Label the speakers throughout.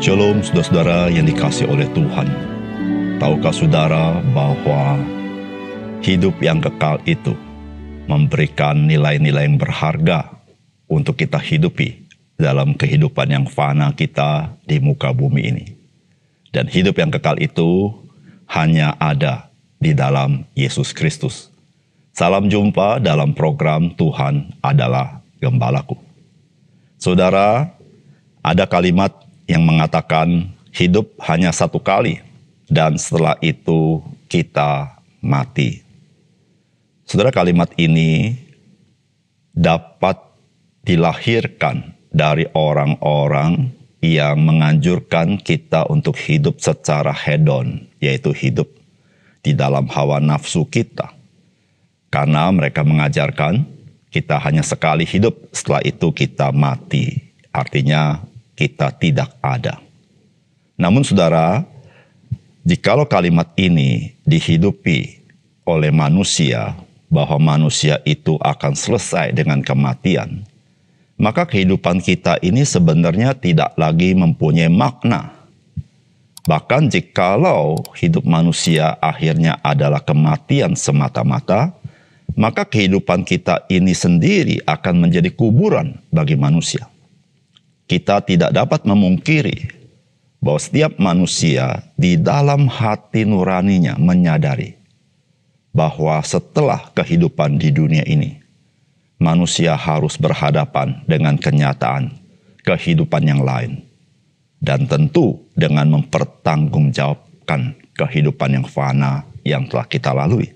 Speaker 1: Shalom saudara-saudara yang dikasihi oleh Tuhan. Tahukah saudara bahwa hidup yang kekal itu memberikan nilai-nilai yang berharga untuk kita hidupi dalam kehidupan yang fana kita di muka bumi ini. Dan hidup yang kekal itu hanya ada di dalam Yesus Kristus. Salam jumpa dalam program Tuhan adalah Gembalaku. Saudara, ada kalimat yang mengatakan hidup hanya satu kali dan setelah itu kita mati. Saudara, kalimat ini dapat dilahirkan dari orang-orang yang menganjurkan kita untuk hidup secara hedon, yaitu hidup di dalam hawa nafsu kita. Karena mereka mengajarkan kita hanya sekali hidup, setelah itu kita mati. Artinya kita tidak ada. Namun saudara, jikalau kalimat ini dihidupi oleh manusia, bahwa manusia itu akan selesai dengan kematian, maka kehidupan kita ini sebenarnya tidak lagi mempunyai makna. Bahkan jikalau hidup manusia akhirnya adalah kematian semata-mata, maka kehidupan kita ini sendiri akan menjadi kuburan bagi manusia. Kita tidak dapat memungkiri bahwa setiap manusia di dalam hati nuraninya menyadari bahwa setelah kehidupan di dunia ini, manusia harus berhadapan dengan kenyataan kehidupan yang lain. Dan tentu dengan mempertanggungjawabkan kehidupan yang fana yang telah kita lalui.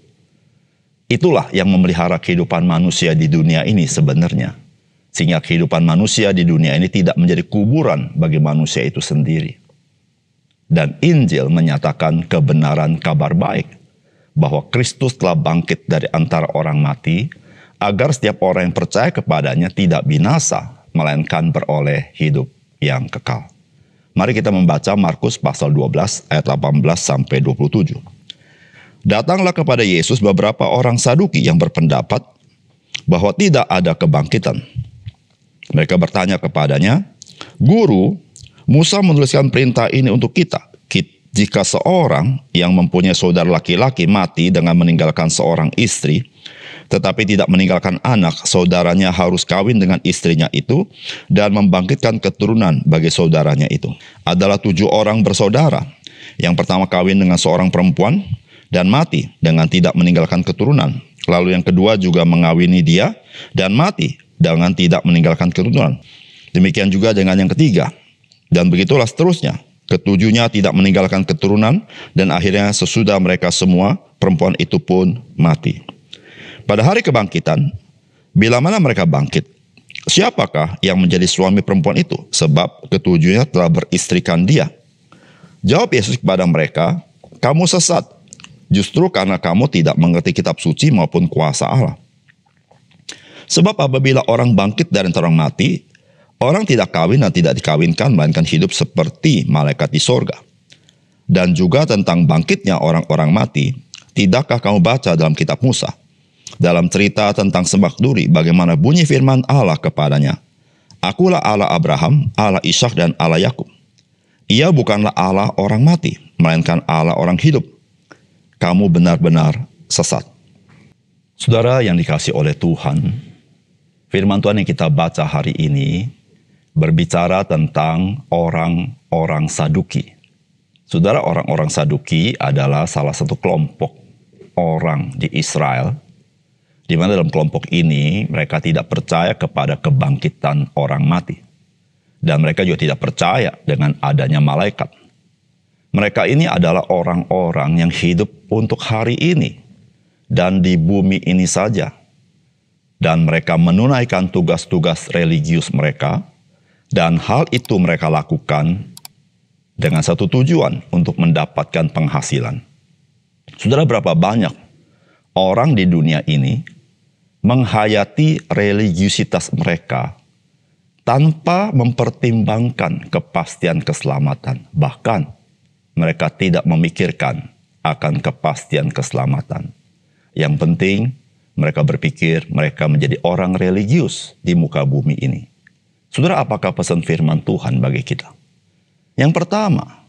Speaker 1: Itulah yang memelihara kehidupan manusia di dunia ini sebenarnya. Sehingga kehidupan manusia di dunia ini tidak menjadi kuburan bagi manusia itu sendiri. Dan Injil menyatakan kebenaran kabar baik, bahwa Kristus telah bangkit dari antara orang mati, agar setiap orang yang percaya kepadanya tidak binasa, melainkan beroleh hidup yang kekal. Mari kita membaca Markus pasal 12 ayat 18 sampai 27. Datanglah kepada Yesus beberapa orang Saduki yang berpendapat bahwa tidak ada kebangkitan. Mereka bertanya kepadanya, "Guru, Musa menuliskan perintah ini untuk kita. Jika seorang yang mempunyai saudara laki-laki mati dengan meninggalkan seorang istri, tetapi tidak meninggalkan anak, saudaranya harus kawin dengan istrinya itu dan membangkitkan keturunan bagi saudaranya itu. Adalah 7 orang bersaudara. Yang pertama kawin dengan seorang perempuan dan mati dengan tidak meninggalkan keturunan. Lalu yang kedua juga mengawini dia dan mati dengan tidak meninggalkan keturunan. Demikian juga dengan yang ketiga. Dan begitulah seterusnya. Ketujuhnya tidak meninggalkan keturunan, dan akhirnya sesudah mereka semua, perempuan itu pun mati. Pada hari kebangkitan, bila mana mereka bangkit, siapakah yang menjadi suami perempuan itu? Sebab ketujuhnya telah beristrikan dia. Jawab Yesus kepada mereka, "Kamu sesat, justru karena kamu tidak mengerti kitab suci maupun kuasa Allah. Sebab apabila orang bangkit dari antara orang mati, orang tidak kawin dan tidak dikawinkan, melainkan hidup seperti malaikat di sorga. Dan juga tentang bangkitnya orang-orang mati, tidakkah kamu baca dalam kitab Musa, dalam cerita tentang Semak Duri, bagaimana bunyi firman Allah kepadanya, Akulah Allah Abraham, Allah Ishak dan Allah Yakub. Ia bukanlah Allah orang mati, melainkan Allah orang hidup. Kamu benar-benar sesat." Saudara yang dikasihi oleh Tuhan, firman Tuhan yang kita baca hari ini berbicara tentang orang-orang Saduki. Saudara, orang-orang Saduki adalah salah satu kelompok orang di Israel, di mana dalam kelompok ini mereka tidak percaya kepada kebangkitan orang mati. Dan mereka juga tidak percaya dengan adanya malaikat. Mereka ini adalah orang-orang yang hidup untuk hari ini dan di bumi ini saja. Dan mereka menunaikan tugas-tugas religius mereka, dan hal itu mereka lakukan dengan satu tujuan untuk mendapatkan penghasilan. Saudara, berapa banyak orang di dunia ini menghayati religiusitas mereka tanpa mempertimbangkan kepastian keselamatan. Bahkan mereka tidak memikirkan akan kepastian keselamatan. Yang penting mereka berpikir mereka menjadi orang religius di muka bumi ini. Saudara, apakah pesan firman Tuhan bagi kita? Yang pertama,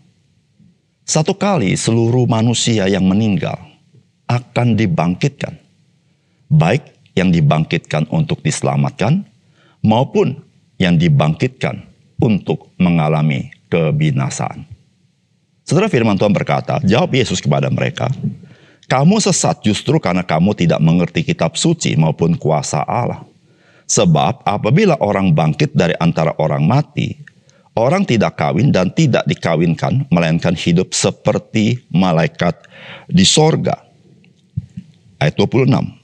Speaker 1: satu kali seluruh manusia yang meninggal akan dibangkitkan. Baik yang dibangkitkan untuk diselamatkan maupun yang dibangkitkan untuk mengalami kebinasaan. Saudara, firman Tuhan berkata, jawab Yesus kepada mereka, "Kamu sesat justru karena kamu tidak mengerti kitab suci maupun kuasa Allah. Sebab apabila orang bangkit dari antara orang mati, orang tidak kawin dan tidak dikawinkan, melainkan hidup seperti malaikat di sorga." Ayat 26.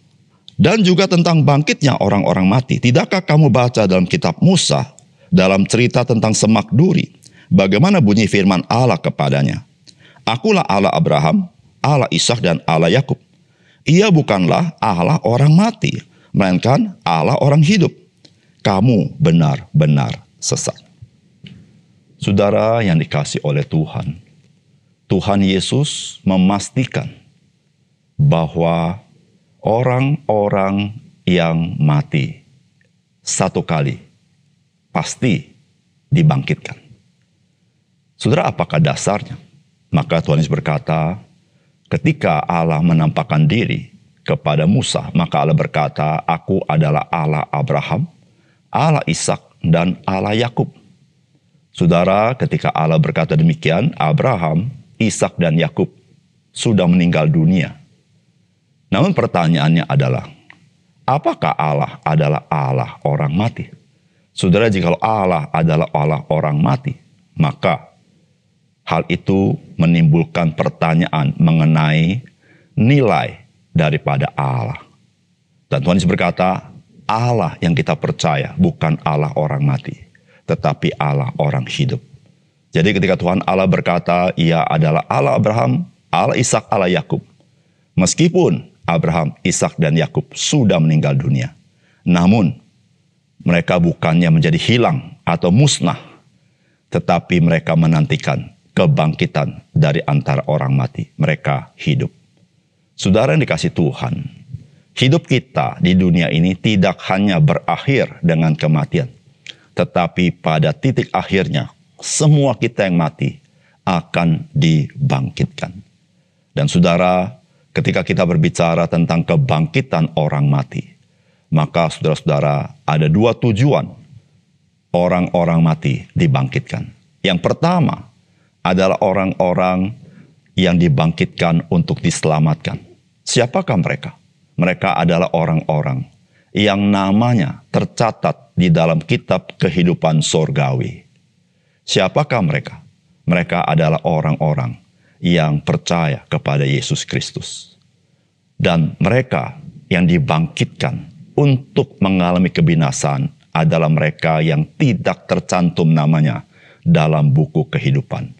Speaker 1: Dan juga tentang bangkitnya orang-orang mati. Tidakkah kamu baca dalam kitab Musa, dalam cerita tentang semak duri, bagaimana bunyi firman Allah kepadanya? "Akulah Allah Abraham, Allah Ishak dan Allah Yakub." Ia bukanlah Allah orang mati, melainkan Allah orang hidup. Kamu benar-benar sesat. Saudara yang dikasihi oleh Tuhan, Tuhan Yesus memastikan bahwa orang-orang yang mati satu kali pasti dibangkitkan. Saudara, apakah dasarnya? Maka Tuhan Yesus berkata, ketika Allah menampakkan diri kepada Musa, maka Allah berkata, "Aku adalah Allah Abraham, Allah Ishak, dan Allah Yakub." Saudara, ketika Allah berkata demikian, Abraham, Ishak, dan Yakub sudah meninggal dunia. Namun pertanyaannya adalah, apakah Allah adalah Allah orang mati? Saudara, jikalau Allah adalah Allah orang mati, maka hal itu menimbulkan pertanyaan mengenai nilai daripada Allah. Dan Tuhan Yesus berkata, Allah yang kita percaya bukan Allah orang mati, tetapi Allah orang hidup. Jadi ketika Tuhan Allah berkata, Ia adalah Allah Abraham, Allah Ishak, Allah Yakub. Meskipun Abraham, Ishak, dan Yakub sudah meninggal dunia, namun mereka bukannya menjadi hilang atau musnah, tetapi mereka menantikan kebangkitan dari antara orang mati. Mereka hidup. Saudara yang dikasihi Tuhan, hidup kita di dunia ini tidak hanya berakhir dengan kematian, tetapi pada titik akhirnya semua kita yang mati akan dibangkitkan. Dan saudara, ketika kita berbicara tentang kebangkitan orang mati, maka saudara-saudara, ada dua tujuan orang-orang mati dibangkitkan. Yang pertama adalah orang-orang yang dibangkitkan untuk diselamatkan. Siapakah mereka? Mereka adalah orang-orang yang namanya tercatat di dalam kitab kehidupan sorgawi. Siapakah mereka? Mereka adalah orang-orang yang percaya kepada Yesus Kristus. Dan mereka yang dibangkitkan untuk mengalami kebinasaan adalah mereka yang tidak tercantum namanya dalam buku kehidupan.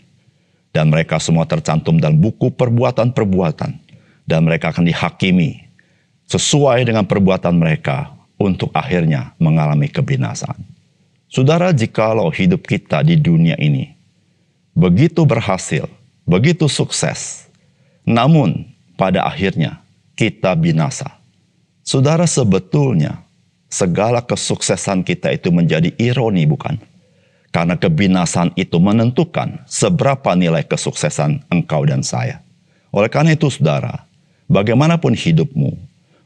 Speaker 1: Dan mereka semua tercantum dalam buku perbuatan-perbuatan. Dan mereka akan dihakimi sesuai dengan perbuatan mereka untuk akhirnya mengalami kebinasaan. Saudara, jikalau hidup kita di dunia ini begitu berhasil, begitu sukses, namun pada akhirnya kita binasa. Saudara, sebetulnya segala kesuksesan kita itu menjadi ironi, bukan? Karena kebinasaan itu menentukan seberapa nilai kesuksesan engkau dan saya. Oleh karena itu, saudara, bagaimanapun hidupmu,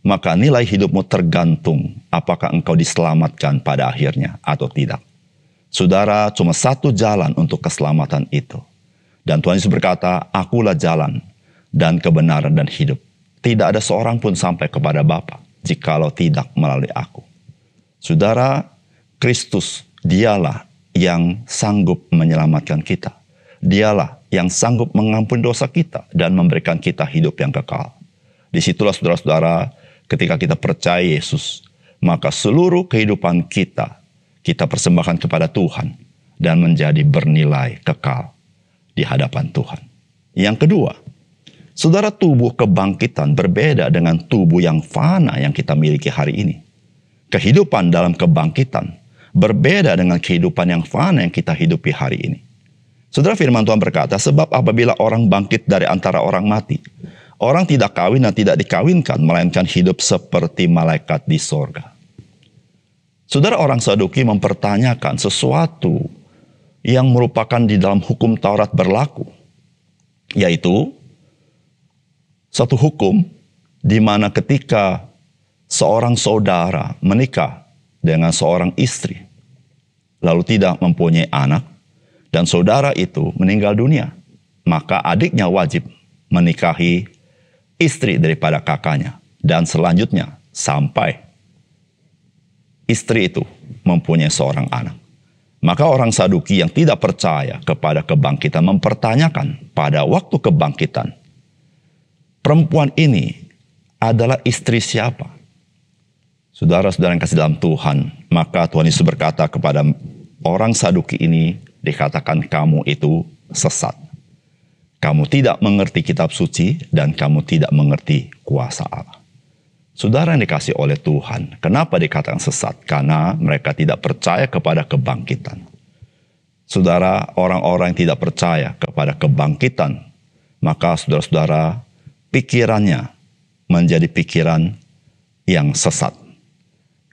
Speaker 1: maka nilai hidupmu tergantung apakah engkau diselamatkan pada akhirnya atau tidak. Saudara, cuma satu jalan untuk keselamatan itu. Dan Tuhan Yesus berkata, "Akulah jalan dan kebenaran dan hidup. Tidak ada seorang pun sampai kepada Bapa jikalau tidak melalui aku." Saudara, Kristus, dialah yang sanggup menyelamatkan kita. Dialah yang sanggup mengampuni dosa kita dan memberikan kita hidup yang kekal. Disitulah saudara-saudara, ketika kita percaya Yesus, maka seluruh kehidupan kita persembahkan kepada Tuhan dan menjadi bernilai kekal di hadapan Tuhan. Yang kedua, saudara, tubuh kebangkitan berbeda dengan tubuh yang fana yang kita miliki hari ini. Kehidupan dalam kebangkitan berbeda dengan kehidupan yang fana yang kita hidupi hari ini. Saudara, firman Tuhan berkata, "Sebab apabila orang bangkit dari antara orang mati, orang tidak kawin dan tidak dikawinkan, melainkan hidup seperti malaikat di sorga." Saudara, orang Saduki mempertanyakan sesuatu yang merupakan di dalam hukum Taurat berlaku, yaitu satu hukum di mana ketika seorang saudara menikah dengan seorang istri, lalu tidak mempunyai anak, dan saudara itu meninggal dunia, maka adiknya wajib menikahi istri daripada kakaknya, dan selanjutnya sampai istri itu mempunyai seorang anak. Maka orang Saduki yang tidak percaya kepada kebangkitan mempertanyakan pada waktu kebangkitan, perempuan ini adalah istri siapa? Saudara-saudara yang kasih dalam Tuhan, maka Tuhan Yesus berkata kepada orang Saduki ini, dikatakan kamu itu sesat. Kamu tidak mengerti kitab suci dan kamu tidak mengerti kuasa Allah. Saudara yang dikasih oleh Tuhan, kenapa dikatakan sesat? Karena mereka tidak percaya kepada kebangkitan. Saudara, orang-orang yang tidak percaya kepada kebangkitan, maka saudara-saudara, pikirannya menjadi pikiran yang sesat,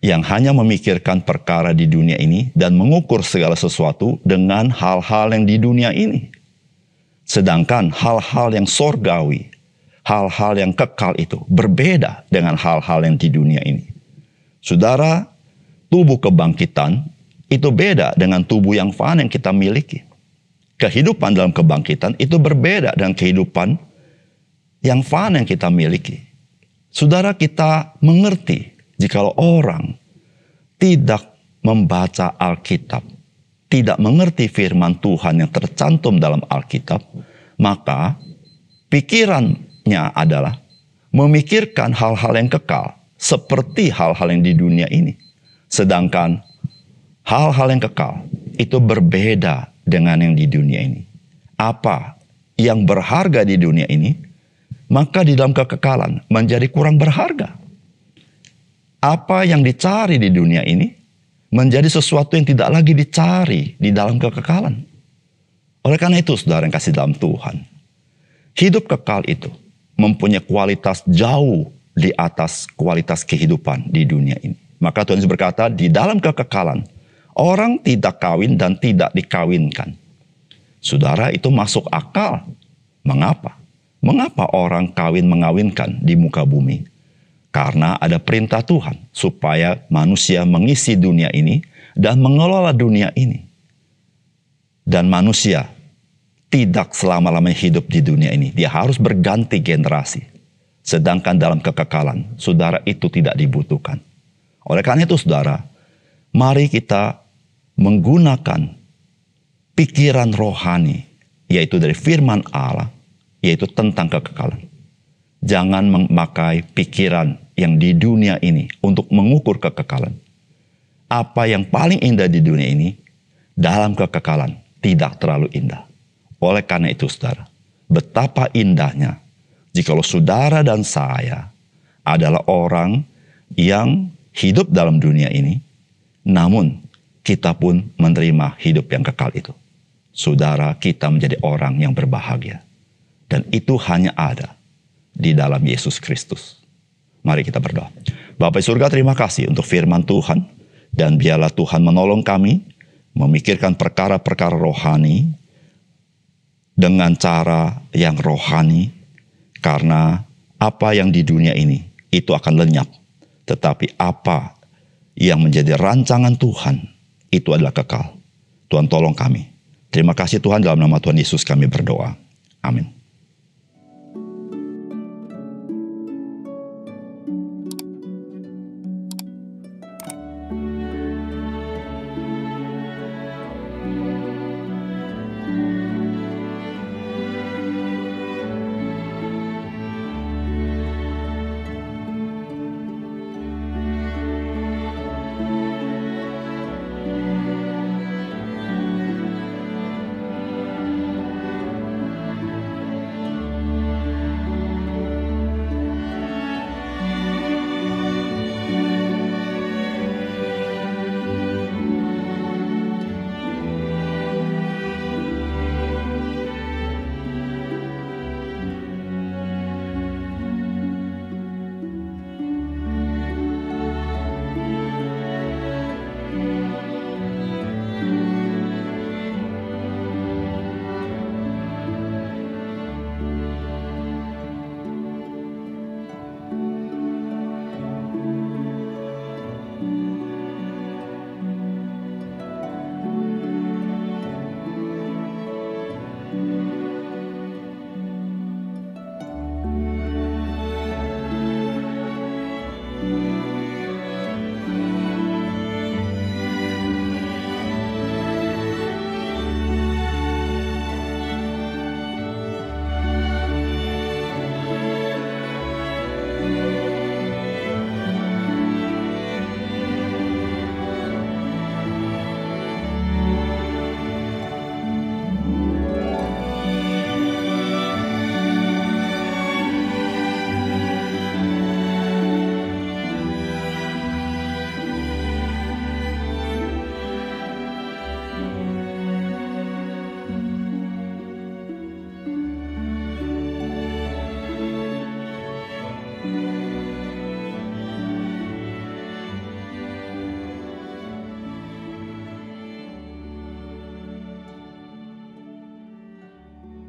Speaker 1: yang hanya memikirkan perkara di dunia ini dan mengukur segala sesuatu dengan hal-hal yang di dunia ini. Sedangkan hal-hal yang sorgawi, hal-hal yang kekal itu berbeda dengan hal-hal yang di dunia ini. Saudara, tubuh kebangkitan itu beda dengan tubuh yang fana yang kita miliki. Kehidupan dalam kebangkitan itu berbeda dengan kehidupan yang fana yang kita miliki. Saudara, kita mengerti jikalau orang tidak membaca Alkitab, tidak mengerti firman Tuhan yang tercantum dalam Alkitab, maka pikirannya adalah memikirkan hal-hal yang kekal seperti hal-hal yang di dunia ini. Sedangkan hal-hal yang kekal itu berbeda dengan yang di dunia ini. Apa yang berharga di dunia ini, maka di dalam kekekalan menjadi kurang berharga. Apa yang dicari di dunia ini menjadi sesuatu yang tidak lagi dicari di dalam kekekalan. Oleh karena itu, saudara yang kasih dalam Tuhan, hidup kekal itu mempunyai kualitas jauh di atas kualitas kehidupan di dunia ini. Maka Tuhan Yesus berkata, di dalam kekekalan, orang tidak kawin dan tidak dikawinkan. Saudara, itu masuk akal. Mengapa? Mengapa orang kawin mengawinkan di muka bumi? Karena ada perintah Tuhan supaya manusia mengisi dunia ini dan mengelola dunia ini. Dan manusia tidak selama-lamanya hidup di dunia ini. Dia harus berganti generasi. Sedangkan dalam kekekalan, saudara, itu tidak dibutuhkan. Oleh karena itu, saudara, mari kita menggunakan pikiran rohani, yaitu dari firman Allah, yaitu tentang kekekalan. Jangan memakai pikiran yang di dunia ini untuk mengukur kekekalan. Apa yang paling indah di dunia ini, dalam kekekalan tidak terlalu indah. Oleh karena itu, saudara, betapa indahnya jikalau saudara dan saya adalah orang yang hidup dalam dunia ini, namun kita pun menerima hidup yang kekal itu. Saudara, kita menjadi orang yang berbahagia. Dan itu hanya ada di dalam Yesus Kristus. Mari kita berdoa. Bapa di surga, terima kasih untuk firman Tuhan. Dan biarlah Tuhan menolong kami memikirkan perkara-perkara rohani dengan cara yang rohani. Karena apa yang di dunia ini itu akan lenyap. Tetapi apa yang menjadi rancangan Tuhan itu adalah kekal. Tuhan tolong kami. Terima kasih Tuhan, dalam nama Tuhan Yesus kami berdoa. Amin.